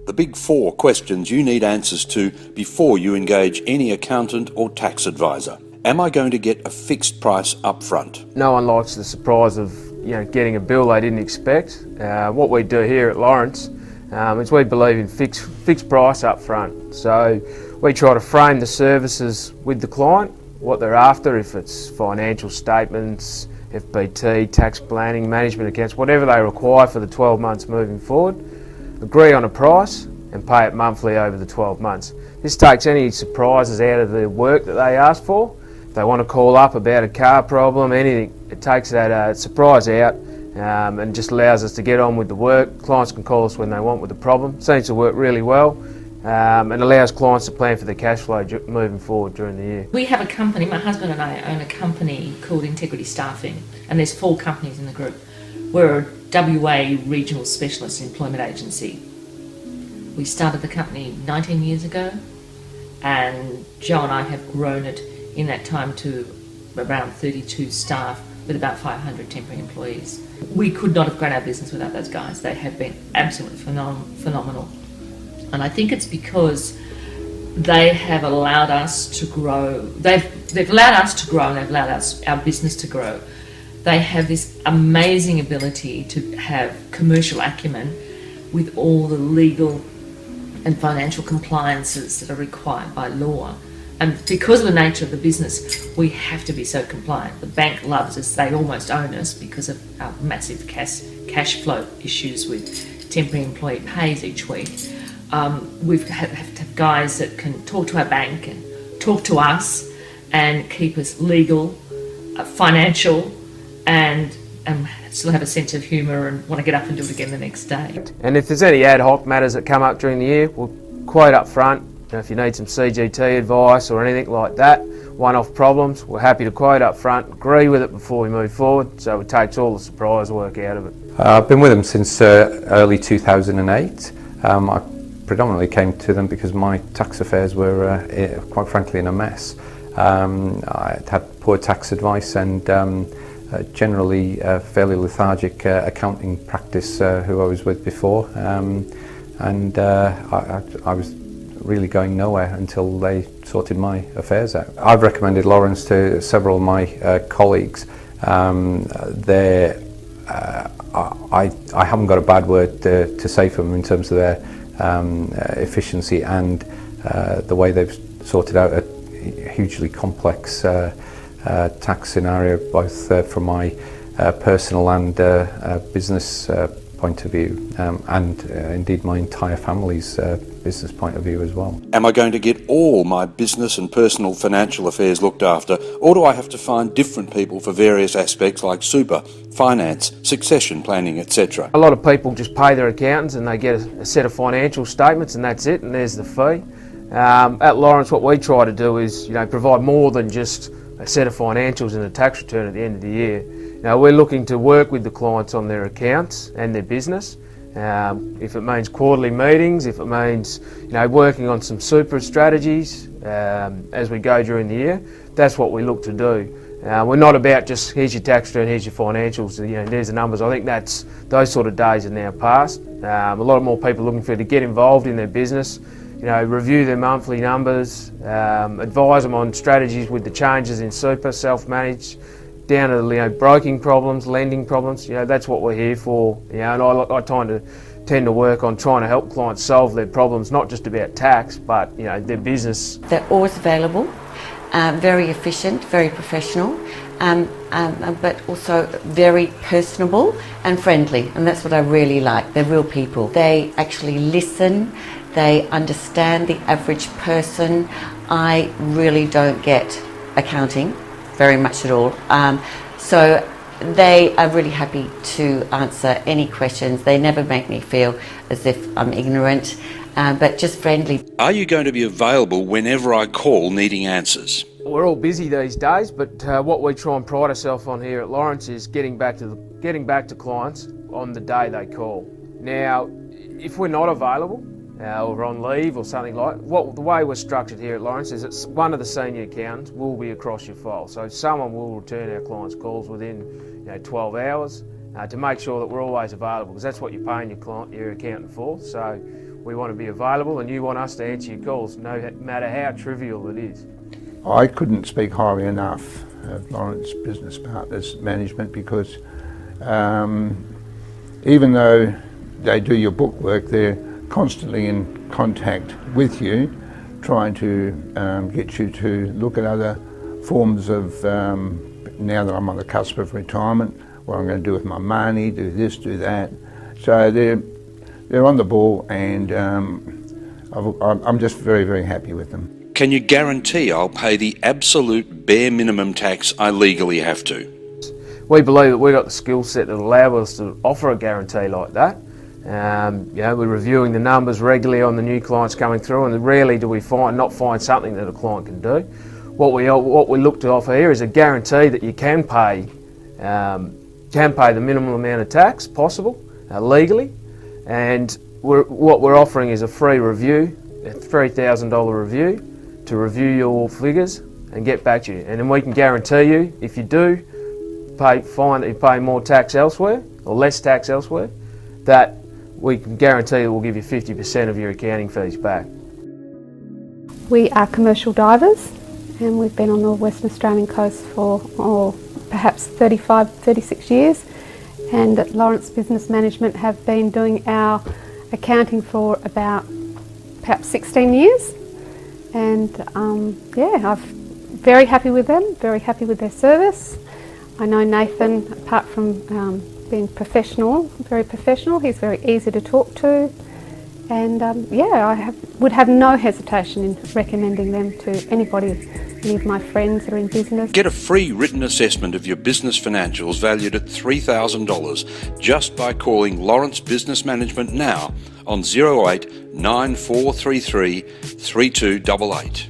The big four questions you need answers to before you engage any accountant or tax advisor. Am I going to get a fixed price up front? No one likes the surprise of getting a bill they didn't expect. What we do here at Lawrence is we believe in fixed price up front. So we try to frame the services with the client, what they're after, if it's financial statements, FBT, tax planning, management accounts, whatever they require for the 12 months moving forward. Agree on a price and pay it monthly over the 12 months. This takes any surprises out of the work that they ask for. If they want to call up about a car problem, anything, it takes that surprise out and just allows us to get on with the work. Clients can call us when they want with the problem. Seems to work really well and allows clients to plan for their cash flow moving forward during the year. We have a company, my husband and I own a company called Integrity Staffing, and there's 4 companies in the group. We're a WA regional specialist employment agency. We started the company 19 years ago, and Joe and I have grown it in that time to around 32 staff with about 500 temporary employees. We could not have grown our business without those guys. They have been absolutely phenomenal. And I think it's because they have allowed us to grow. They've allowed us to grow, and they've allowed our business to grow. They have this amazing ability to have commercial acumen with all the legal and financial compliances that are required by law. And because of the nature of the business, we have to be so compliant. The bank loves us, they almost own us because of our massive cash flow issues with temporary employee pays each week. We've have to have guys that can talk to our bank and talk to us and keep us legal, financial, and still have a sense of humour and want to get up and do it again the next day. And if there's any ad hoc matters that come up during the year, we'll quote up front. If you need some CGT advice or anything like that, one-off problems, we're happy to quote up front, agree with it before we move forward, so it takes all the surprise work out of it. I've been with them since early 2008. I predominantly came to them because my tax affairs were, quite frankly, in a mess. I had poor tax advice and generally fairly lethargic accounting practice who I was with before, and I was really going nowhere until they sorted my affairs out. I've recommended Lawrence to several of my colleagues. I haven't got a bad word to say for them in terms of their efficiency and the way they've sorted out a hugely complex tax scenario, both from my personal and business point of view, and indeed my entire family's business point of view as well. Am I going to get all my business and personal financial affairs looked after, or do I have to find different people for various aspects like super, finance, succession planning, etc.? A lot of people just pay their accountants and they get a set of financial statements and that's it, and there's the fee. At Lawrence, what we try to do is provide more than just a set of financials and a tax return at the end of the year. We're looking to work with the clients on their accounts and their business. If it means quarterly meetings, if it means working on some super strategies as we go during the year, that's what we look to do. We're not about just here's your tax return, here's your financials, there's the numbers. I think those sort of days are now past. A lot more people looking to get involved in their business, review their monthly numbers, advise them on strategies with the changes in super, self-managed, down to the broking problems, lending problems. That's what we're here for. And I tend to work on trying to help clients solve their problems, not just about tax, but their business. They're always available, very efficient, very professional, but also very personable and friendly, and that's what I really like. They're real people. They actually listen, they understand the average person. I really don't get accounting very much at all. So they are really happy to answer any questions. They never make me feel as if I'm ignorant, but just friendly. Are you going to be available whenever I call needing answers? We're all busy these days, but what we try and pride ourselves on here at Lawrence is getting back to clients on the day they call. Now, if we're not available, or on leave or something like that, the way we're structured here at Lawrence is that one of the senior accountants will be across your file. So someone will return our clients' calls within 12 hours to make sure that we're always available, because that's what you're paying your accountant for. So We want to be available, and you want us to answer your calls, no matter how trivial it is. I couldn't speak highly enough of Lawrence Business Partners Management because even though they do your bookwork, they're constantly in contact with you, trying to get you to look at other forms of, now that I'm on the cusp of retirement, what I'm going to do with my money, do this, do that. So they're on the ball, and I'm just very, very happy with them. Can you guarantee I'll pay the absolute bare minimum tax I legally have to? We believe that we've got the skill set that allow us to offer a guarantee like that. We're reviewing the numbers regularly on the new clients coming through, and rarely do we not find something that a client can do. What we look to offer here is a guarantee that you can pay the minimum amount of tax possible legally, and what we're offering is a free review, a $3,000 review, to review your figures and get back to you. And then we can guarantee you, if you do find that you pay more tax elsewhere or less tax elsewhere, that we can guarantee that we'll give you 50% of your accounting fees back. We are commercial divers, and we've been on the Western Australian coast for perhaps 36 years, and at Lawrence Business Management have been doing our accounting for about perhaps 16 years. And I'm very happy with them, very happy with their service. I know Nathan, apart from being very professional, he's very easy to talk to. And would have no hesitation in recommending them to anybody, any of my friends that are in business. Get a free written assessment of your business financials valued at $3,000 just by calling Lawrence Business Management now on 08 9433 3288.